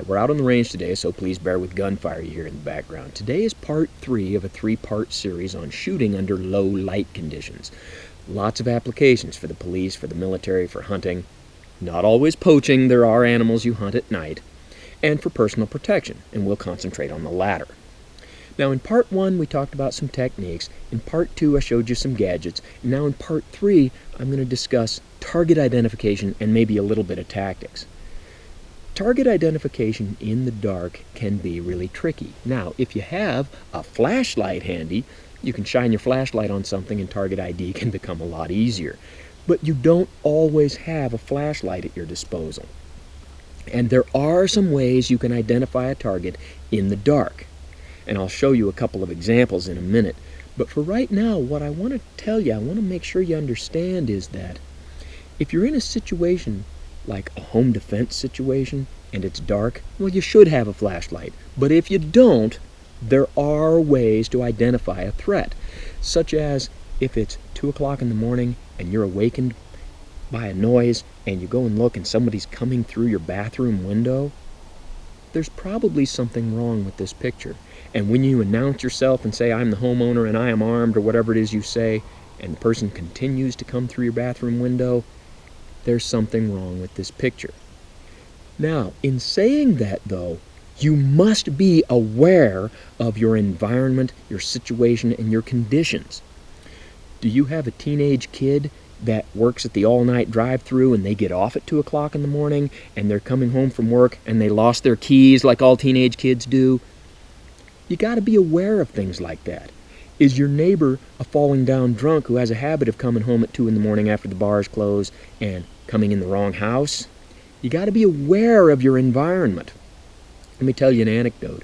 we're out on the range today, so please bear with gunfire you hear in the background. Today is part 3 of a 3-part series on shooting under low light conditions. Lots of applications for the police, for the military, for hunting. Not always poaching, there are animals you hunt at night. And for personal protection, and we'll concentrate on the latter. Now in part 1 we talked about some techniques, in part 2 I showed you some gadgets, and now in part 3 I'm going to discuss target identification and maybe a little bit of tactics. Target identification in the dark can be really tricky. Now if you have a flashlight handy, you can shine your flashlight on something and target ID can become a lot easier. But you don't always have a flashlight at your disposal. And there are some ways you can identify a target in the dark. And I'll show you a couple of examples in a minute. But for right now, what I want to tell you, I want to make sure you understand is that if you're in a situation like a home defense situation and it's dark, well, you should have a flashlight. But if you don't, there are ways to identify a threat, such as if it's 2 o'clock in the morning and you're awakened by a noise and you go and look and somebody's coming through your bathroom window, there's probably something wrong with this picture. And when you announce yourself and say, I'm the homeowner and I am armed, or whatever it is you say, and the person continues to come through your bathroom window, there's something wrong with this picture. Now, in saying that though, you must be aware of your environment, your situation, and your conditions. Do you have a teenage kid that works at the all-night drive-thru and they get off at 2 o'clock in the morning and they're coming home from work and they lost their keys like all teenage kids do? You got to be aware of things like that. Is your neighbor a falling down drunk who has a habit of coming home at 2 in the morning after the bars close and coming in the wrong house? You got to be aware of your environment. Let me tell you an anecdote.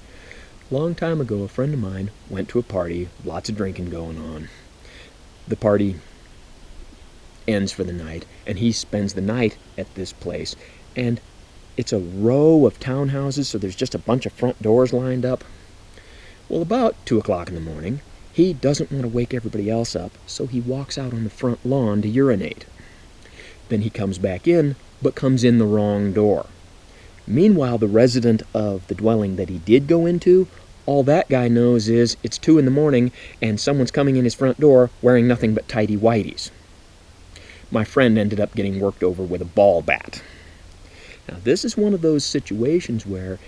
A long time ago, a friend of mine went to a party, lots of drinking going on. The party ends for the night, and he spends the night at this place. And it's a row of townhouses, so there's just a bunch of front doors lined up. Well, about 2 o'clock in the morning, he doesn't want to wake everybody else up, so he walks out on the front lawn to urinate. Then he comes back in, but comes in the wrong door. Meanwhile, the resident of the dwelling that he did go into, all that guy knows is it's 2 in the morning and someone's coming in his front door wearing nothing but tighty whities. My friend ended up getting worked over with a ball bat. Now, this is one of those situations where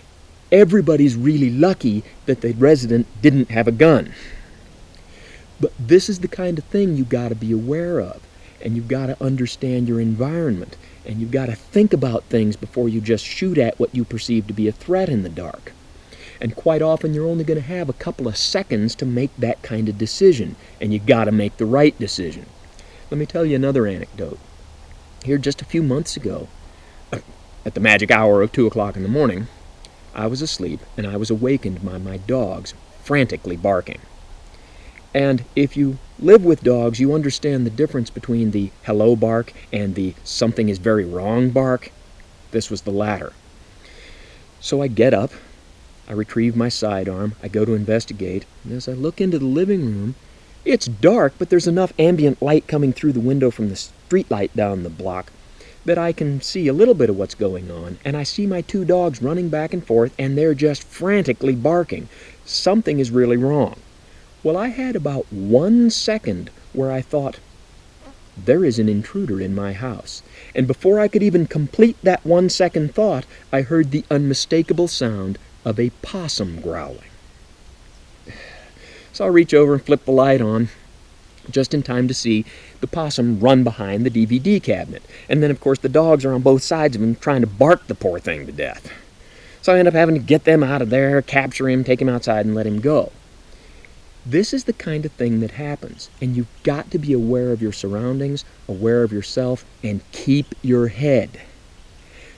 everybody's really lucky that the resident didn't have a gun. But this is the kind of thing you've got to be aware of, and you've got to understand your environment, and you've got to think about things before you just shoot at what you perceive to be a threat in the dark. And quite often you're only going to have a couple of seconds to make that kind of decision, and you've got to make the right decision. Let me tell you another anecdote. Here just a few months ago, at the magic hour of 2 o'clock in the morning, I was asleep and I was awakened by my dogs frantically barking. And if you live with dogs, you understand the difference between the hello bark and the something is very wrong bark. This was the latter. So I get up, I retrieve my sidearm, I go to investigate, and as I look into the living room, it's dark, but there's enough ambient light coming through the window from the street light down the block that I can see a little bit of what's going on, and I see my 2 dogs running back and forth, and they're just frantically barking. Something is really wrong. Well, I had about 1 second where I thought, there is an intruder in my house. And before I could even complete that 1 second thought, I heard the unmistakable sound of a possum growling. So I reach over and flip the light on, just in time to see the possum run behind the DVD cabinet. And then, of course, the dogs are on both sides of him trying to bark the poor thing to death. So I end up having to get them out of there, capture him, take him outside, and let him go. This is the kind of thing that happens, and you've got to be aware of your surroundings, aware of yourself, and keep your head.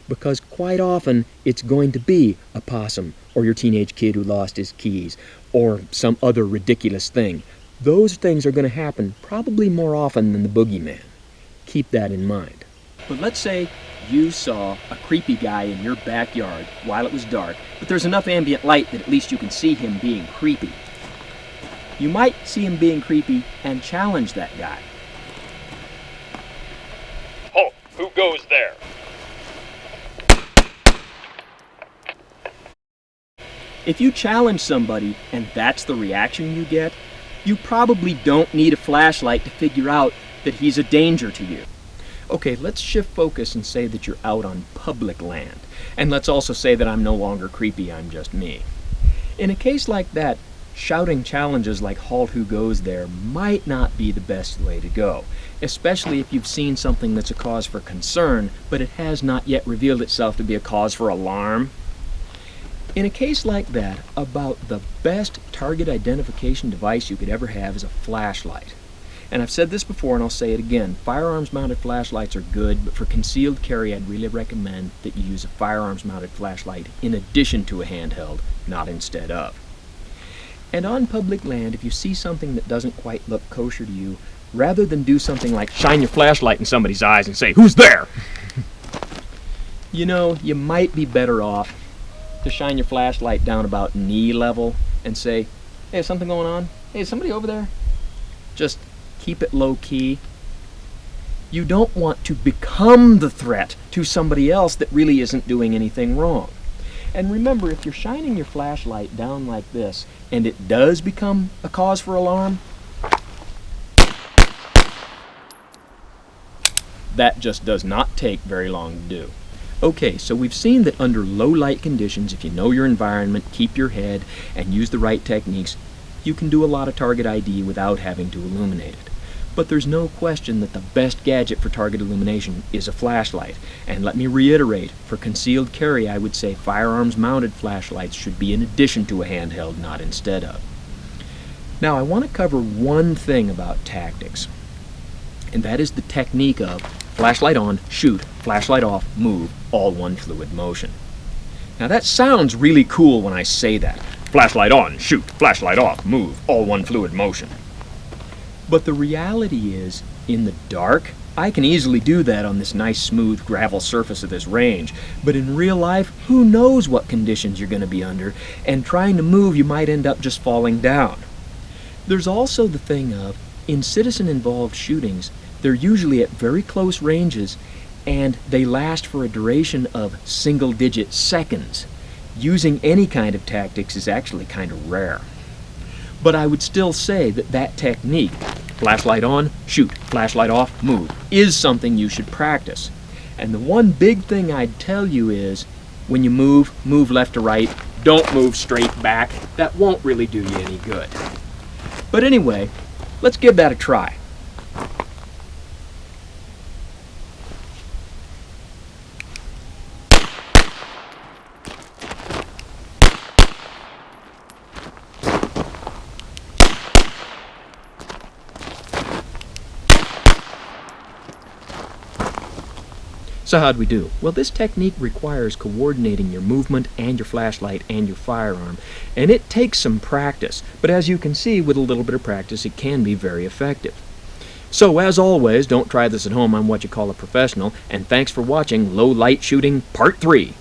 Because quite often, it's going to be a possum, or your teenage kid who lost his keys, or some other ridiculous thing. Those things are going to happen probably more often than the boogeyman. Keep that in mind. But let's say you saw a creepy guy in your backyard while it was dark, but there's enough ambient light that at least you can see him being creepy. You might see him being creepy and challenge that guy. Halt! Who goes there? If you challenge somebody and that's the reaction you get, you probably don't need a flashlight to figure out that he's a danger to you. Okay, let's shift focus and say that you're out on public land. And let's also say that I'm no longer creepy, I'm just me. In a case like that, shouting challenges like "Halt, who goes there" might not be the best way to go, especially if you've seen something that's a cause for concern, but it has not yet revealed itself to be a cause for alarm. In a case like that, about the best target identification device you could ever have is a flashlight. And I've said this before and I'll say it again, firearms mounted flashlights are good, but for concealed carry I'd really recommend that you use a firearms mounted flashlight in addition to a handheld, not instead of. And on public land, if you see something that doesn't quite look kosher to you, rather than do something like shine your flashlight in somebody's eyes and say, "Who's there?" You know, you might be better off to shine your flashlight down about knee level and say, "Hey, is something going on? Hey, is somebody over there?" Just keep it low key. You don't want to become the threat to somebody else that really isn't doing anything wrong. And remember, if you're shining your flashlight down like this and it does become a cause for alarm, that just does not take very long to do. Okay, so we've seen that under low light conditions, if you know your environment, keep your head, and use the right techniques, you can do a lot of target ID without having to illuminate it. But there's no question that the best gadget for target illumination is a flashlight. And let me reiterate, for concealed carry, I would say firearms mounted flashlights should be in addition to a handheld, not instead of. Now, I want to cover one thing about tactics, and that is the technique of flashlight on, shoot, flashlight off, move, all one fluid motion. Now that sounds really cool when I say that. Flashlight on, shoot, flashlight off, move, all one fluid motion. But the reality is, in the dark, I can easily do that on this nice smooth gravel surface of this range. But in real life, who knows what conditions you're going to be under, and trying to move you might end up just falling down. There's also the thing of, in citizen-involved shootings, they're usually at very close ranges, and they last for a duration of single-digit seconds. Using any kind of tactics is actually kind of rare. But I would still say that that technique, flashlight on, shoot, flashlight off, move, is something you should practice. And the one big thing I'd tell you is, when you move, move left to right, don't move straight back. That won't really do you any good. But anyway, let's give that a try. So how'd we do? Well, this technique requires coordinating your movement and your flashlight and your firearm, and it takes some practice, but as you can see, with a little bit of practice, it can be very effective. So as always, don't try this at home. I'm what you call a professional, and thanks for watching Low Light Shooting Part 3.